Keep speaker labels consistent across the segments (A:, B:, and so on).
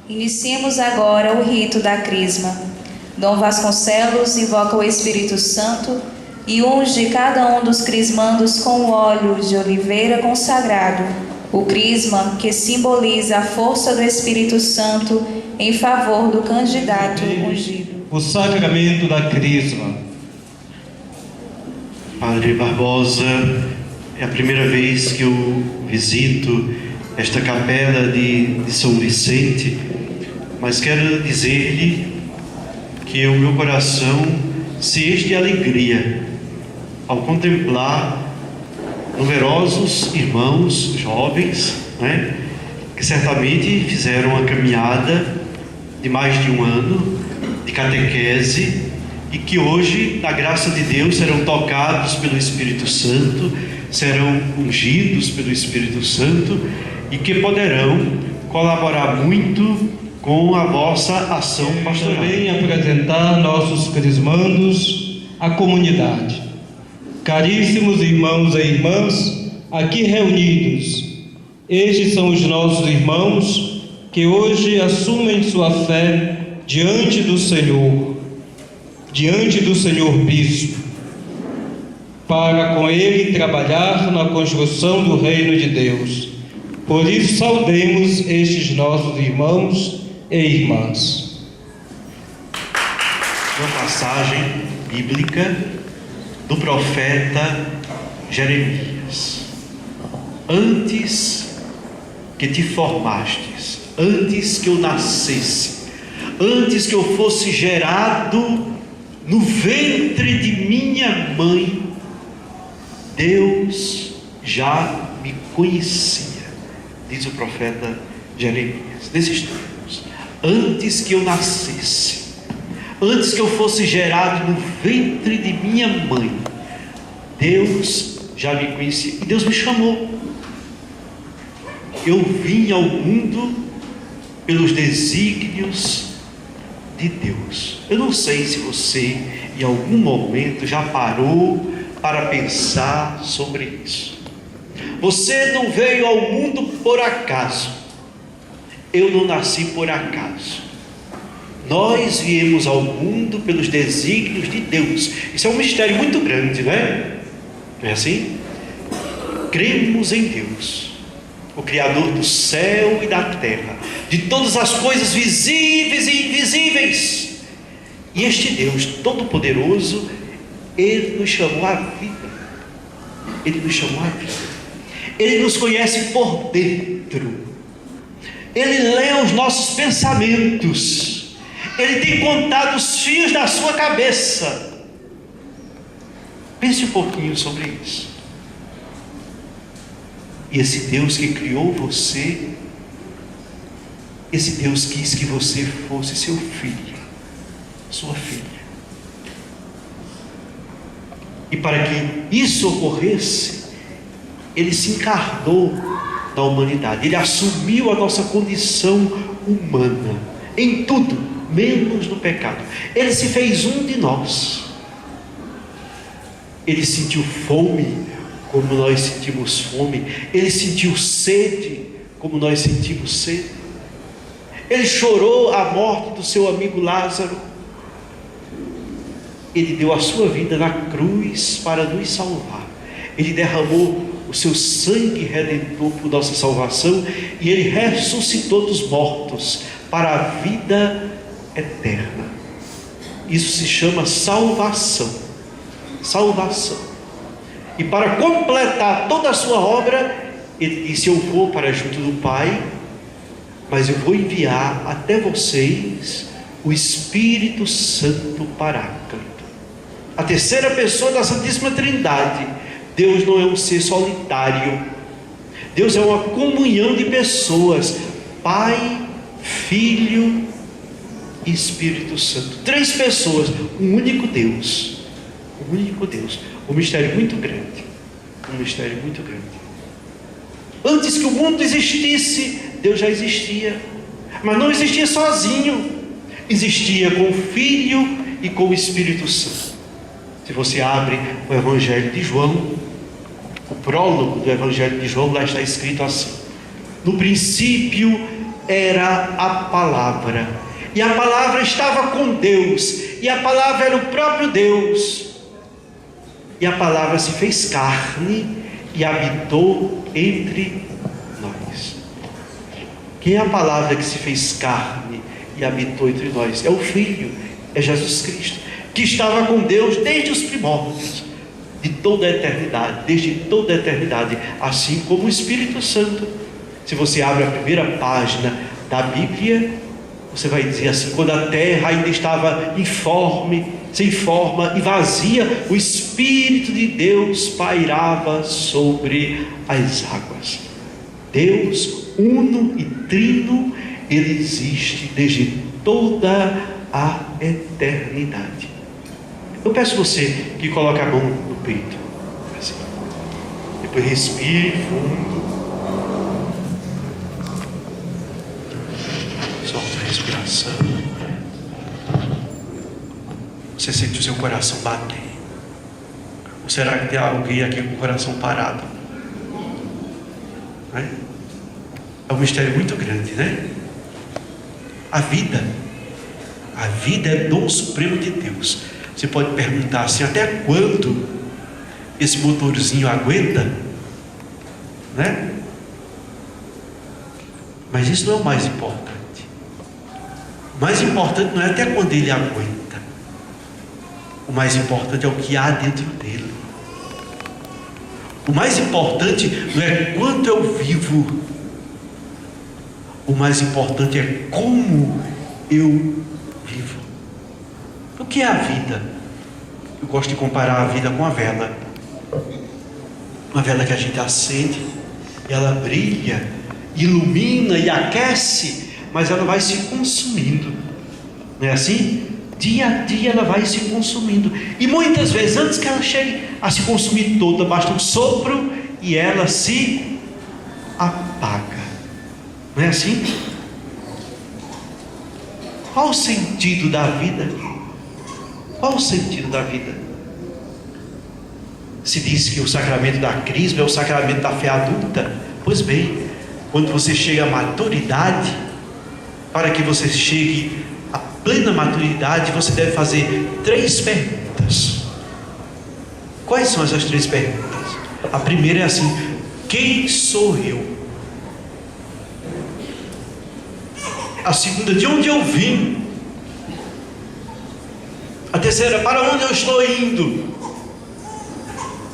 A: Iniciemos agora o rito da crisma. Dom Vasconcelos invoca o Espírito Santo e unge cada um dos crismandos com o óleo de oliveira consagrado, o crisma que simboliza a força do Espírito Santo em favor do candidato ungido.
B: O sacramento da crisma.
C: Padre Barbosa, é a primeira vez que eu visito esta capela de São Vicente, mas quero dizer-lhe que o meu coração se enche de alegria ao contemplar numerosos irmãos jovens, que certamente fizeram uma caminhada de mais de um ano de catequese e que hoje, na graça de Deus, serão tocados pelo Espírito Santo, serão ungidos pelo Espírito Santo e que poderão colaborar muito com a vossa ação pastoral.
B: Também apresentar nossos crismandos à comunidade. Caríssimos irmãos e irmãs aqui reunidos, estes são os nossos irmãos que hoje assumem sua fé diante do Senhor Bispo, para com ele trabalhar na construção do reino de Deus. Por isso saudemos estes nossos irmãos e irmãs.
C: Uma passagem bíblica do profeta Jeremias: antes que te formastes, antes que eu nascesse, antes que eu fosse gerado no ventre de minha mãe, Deus já me conhecia, diz o profeta Jeremias, nesses termos: antes que eu nascesse, antes que eu fosse gerado no ventre de minha mãe, Deus já me conhecia e Deus me chamou. Eu vim ao mundo pelos desígnios de Deus. Eu não sei se você em algum momento já parou para pensar sobre isso. Você não veio ao mundo por acaso. Eu não nasci por acaso. Nós viemos ao mundo pelos desígnios de Deus. Isso é um mistério muito grande, não é? Não é assim? Cremos em Deus, o Criador do céu e da terra, de todas as coisas visíveis e invisíveis. E este Deus Todo-Poderoso, Ele nos chamou à vida. Ele nos chamou à vida. Ele nos conhece por dentro. Ele lê os nossos pensamentos. Ele tem contado os fios da sua cabeça. Pense um pouquinho sobre isso. E esse Deus que criou você, esse Deus quis que você fosse seu filho, sua filha. E para que isso ocorresse, Ele se encarnou da humanidade. Ele assumiu a nossa condição humana, em tudo, menos no pecado. Ele se fez um de nós. Ele sentiu fome, como nós sentimos fome. Ele sentiu sede, como nós sentimos sede. Ele chorou a morte do seu amigo Lázaro. Ele deu a sua vida na cruz para nos salvar. Ele derramou o seu sangue redentor por nossa salvação, e Ele ressuscitou dos mortos para a vida eterna. Isso se chama salvação. Salvação. E para completar toda a sua obra, Ele disse: eu vou para junto do Pai, mas eu vou enviar até vocês o Espírito Santo Paráclito, a terceira pessoa da Santíssima Trindade. Deus não é um ser solitário. Deus é uma comunhão de pessoas: Pai, Filho e Espírito Santo. Três pessoas, um único Deus. Um único Deus. Um mistério muito grande. Um mistério muito grande. Antes que o mundo existisse, Deus já existia. Mas não existia sozinho. Existia com o Filho e com o Espírito Santo. Se você abre o Evangelho de João, o prólogo do Evangelho de João, lá está escrito assim: no princípio era a palavra, e a palavra estava com Deus, e a palavra era o próprio Deus, e a palavra se fez carne e habitou entre nós. Quem é a palavra que se fez carne e habitou entre nós? É o Filho, é Jesus Cristo, que estava com Deus desde os primórdios, de toda a eternidade, desde toda a eternidade, assim como o Espírito Santo. Se você abre a primeira página da Bíblia, você vai dizer assim: quando a terra ainda estava informe, sem forma e vazia, o Espírito de Deus pairava sobre as águas. Deus, uno e trino, Ele existe desde toda a eternidade. Eu peço você que coloque a mão no peito, assim. Depois respire fundo. Solta a respiração. Você sente o seu coração bater? Ou será que tem alguém aqui com o coração parado? É um mistério muito grande, né? A vida é dom supremo de Deus. Você pode perguntar assim: até quando esse motorzinho aguenta? Né? Mas isso não é o mais importante. O mais importante não é até quando ele aguenta. O mais importante é o que há dentro dele. O mais importante não é quanto eu vivo. O mais importante é como eu vivo. O que é a vida? Eu gosto de comparar a vida com a vela. Uma vela que a gente acende, e ela brilha, ilumina e aquece, mas ela vai se consumindo. Não é assim? Dia a dia ela vai se consumindo. E muitas vezes, antes que ela chegue a se consumir toda, basta um sopro e ela se apaga. Não é assim? Qual o sentido da vida? Qual o sentido da vida? Se diz que o sacramento da crisma é o sacramento da fé adulta. Pois bem, quando você chega à maturidade, para que você chegue à plena maturidade, você deve fazer 3 perguntas. Quais são essas 3 perguntas? A primeira é assim: quem sou eu? A segunda: de onde eu vim? A terceira: para onde eu estou indo?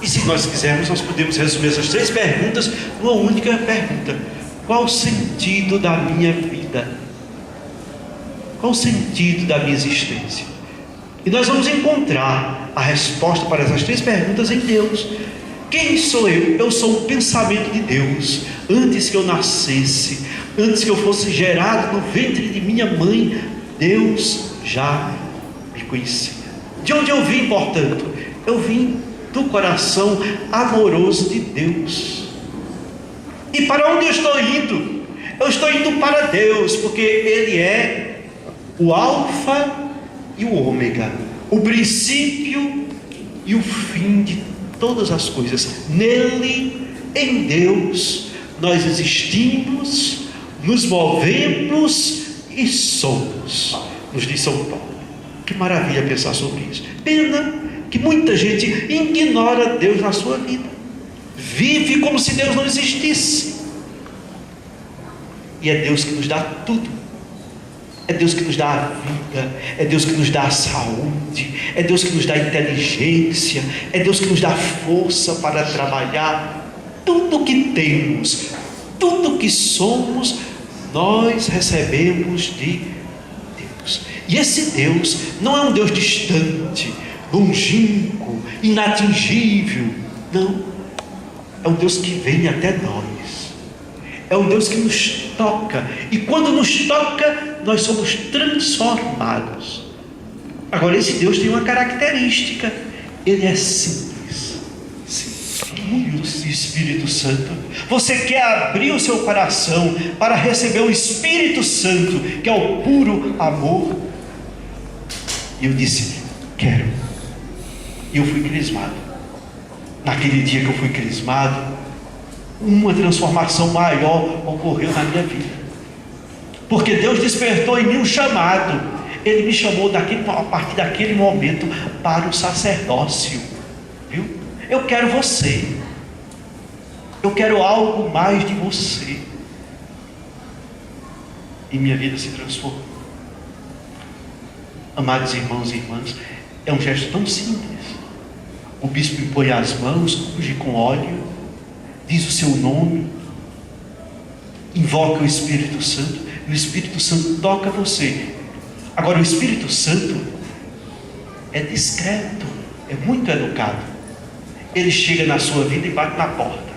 C: E se nós quisermos, nós podemos resumir essas 3 perguntas numa única pergunta: qual o sentido da minha vida? Qual o sentido da minha existência? E nós vamos encontrar a resposta para essas 3 perguntas em Deus. Quem sou eu? Eu sou o pensamento de Deus. Antes que eu nascesse, antes que eu fosse gerado no ventre de minha mãe, Deus já me conhecia. De onde eu vim, portanto? Eu vim do coração amoroso de Deus. E para onde eu estou indo? Eu estou indo para Deus, porque Ele é o alfa e o ômega, o princípio e o fim de todas as coisas. Nele, em Deus, nós existimos, nos movemos e somos, nos diz São Paulo. Que maravilha pensar sobre isso. Pena que muita gente ignora Deus na sua vida, vive como se Deus não existisse. E é Deus que nos dá tudo. É Deus que nos dá a vida, é Deus que nos dá a saúde, é Deus que nos dá a inteligência, é Deus que nos dá força para trabalhar. Tudo que temos, tudo que somos, nós recebemos de Deus. E esse Deus não é um Deus distante, longínquo, inatingível. Não, é um Deus que vem até nós. É um Deus que nos toca, e quando nos toca, nós somos transformados. Agora, esse Deus tem uma característica: Ele é simples. Filho do Espírito Santo. Você quer abrir o seu coração para receber o Espírito Santo, que é o puro amor? E eu disse: quero. E eu fui crismado. Naquele dia que eu fui crismado, uma transformação maior ocorreu na minha vida. porque Deus despertou em mim um chamado. Ele me chamou a partir daquele momento para o sacerdócio, viu? Eu quero você, eu quero algo mais de você. E minha vida se transformou. Amados irmãos e irmãs, é um gesto tão simples. O bispo impõe as mãos, unge com óleo, diz o seu nome, invoca o Espírito Santo, e o Espírito Santo toca você. Agora, o Espírito Santo é discreto, é muito educado. Ele chega na sua vida e bate na porta.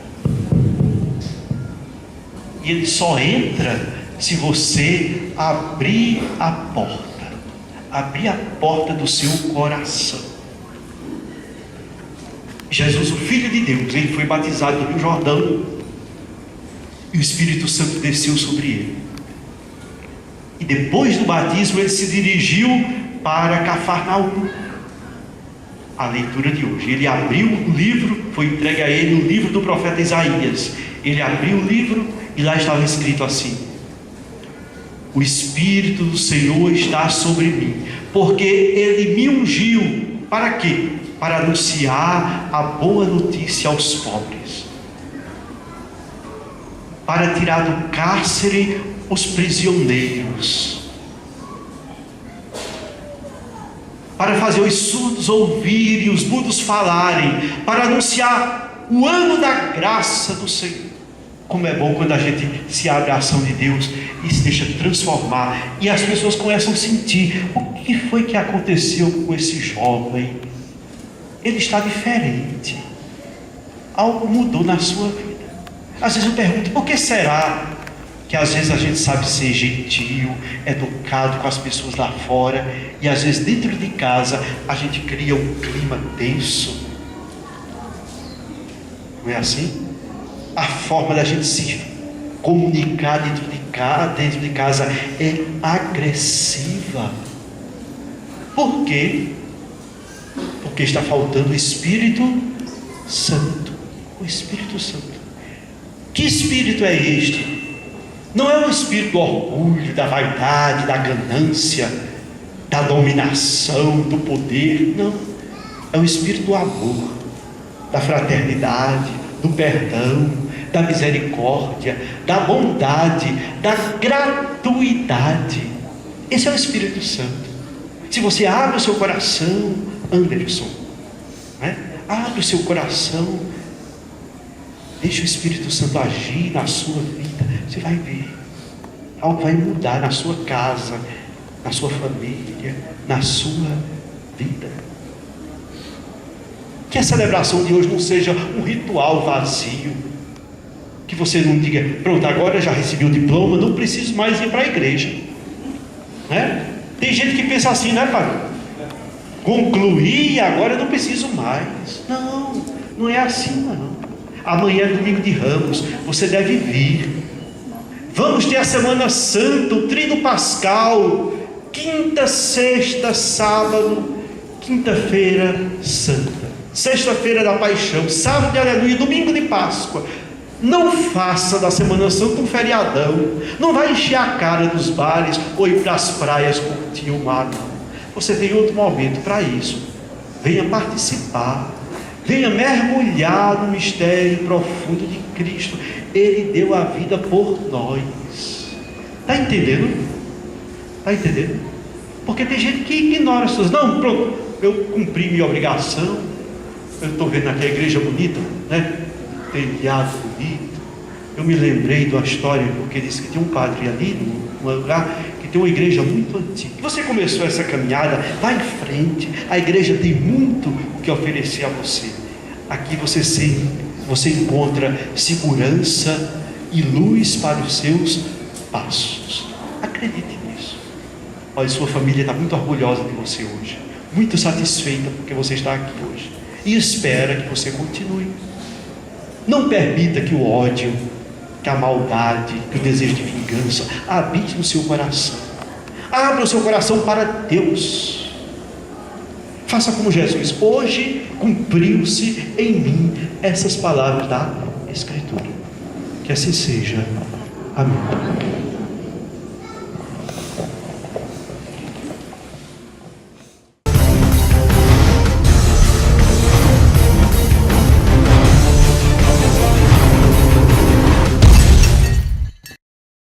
C: E ele só entra se você abrir a porta do seu coração. Jesus, o Filho de Deus, ele foi batizado no Rio Jordão, e o Espírito Santo desceu sobre ele. E depois do batismo ele se dirigiu para Cafarnaum. A leitura de hoje, ele abriu o livro, foi entregue a ele o livro do profeta Isaías. Ele abriu o livro e lá estava escrito assim: o Espírito do Senhor está sobre mim, porque ele me ungiu. Para quê? Para anunciar a boa notícia aos pobres, para tirar do cárcere os prisioneiros, para fazer os surdos ouvirem, os mudos falarem, para anunciar o ano da graça do Senhor. Como é bom quando a gente se abre à ação de Deus e se deixa transformar, e as pessoas começam a sentir: o que foi que aconteceu com esse jovem? Ele está diferente, algo mudou na sua vida. Às vezes eu pergunto: por que será que às vezes a gente sabe ser gentil, educado com as pessoas lá fora, e às vezes dentro de casa a gente cria um clima tenso? Não é assim? A forma da gente se comunicar dentro de casa é agressiva. Por quê? Porque está faltando o Espírito Santo. O Espírito Santo. Que Espírito é este? Não é o espírito do orgulho, da vaidade, da ganância, da dominação, do poder. Não. É o espírito do amor, da fraternidade, do perdão, da misericórdia, da bondade, da gratuidade. Esse é o Espírito Santo. Se você abre o seu coração, Anderson, né? Abre o seu coração, deixa o Espírito Santo agir na sua vida. Você vai ver, algo vai mudar na sua casa, na sua família, na sua vida. Que a celebração de hoje não seja um ritual vazio, que você não diga: pronto, agora já recebi o diploma, não preciso mais ir para a igreja, né? Tem gente que pensa assim, né, pai? Concluí, agora eu não preciso mais. Não, não é assim não. Amanhã é domingo de Ramos, você deve vir. Vamos ter a Semana Santa, o Tríduo Pascal, quinta, sexta, sábado, quinta-feira santa, sexta-feira da Paixão, sábado de Aleluia, domingo de Páscoa. Não faça da Semana Santa um feriadão. Não vai encher a cara dos bares ou ir para as praias curtir o mar, não. Você tem outro momento para isso. Venha participar, venha mergulhar no mistério profundo de Cristo. Ele deu a vida por nós. Está entendendo? Está entendendo? Porque tem gente que ignora as coisas. Não, pronto, eu cumpri minha obrigação. Eu estou vendo aqui a igreja bonita, né? Tem teatro bonito. Eu me lembrei de uma história, porque disse que tinha um padre ali, num lugar que tem uma igreja muito antiga. Você começou essa caminhada, vá em frente. A igreja tem muito o que oferecer a você. Aqui você encontra segurança e luz para os seus passos. Acredite nisso. Olha, sua família está muito orgulhosa de você hoje, muito satisfeita porque você está aqui hoje, e espera que você continue. Não permita que o ódio, que a maldade, que o desejo de vingança habite no seu coração. Abra o seu coração para Deus. Faça como Jesus. Hoje cumpriu-se em mim essas palavras da Escritura. Que assim seja. Amém.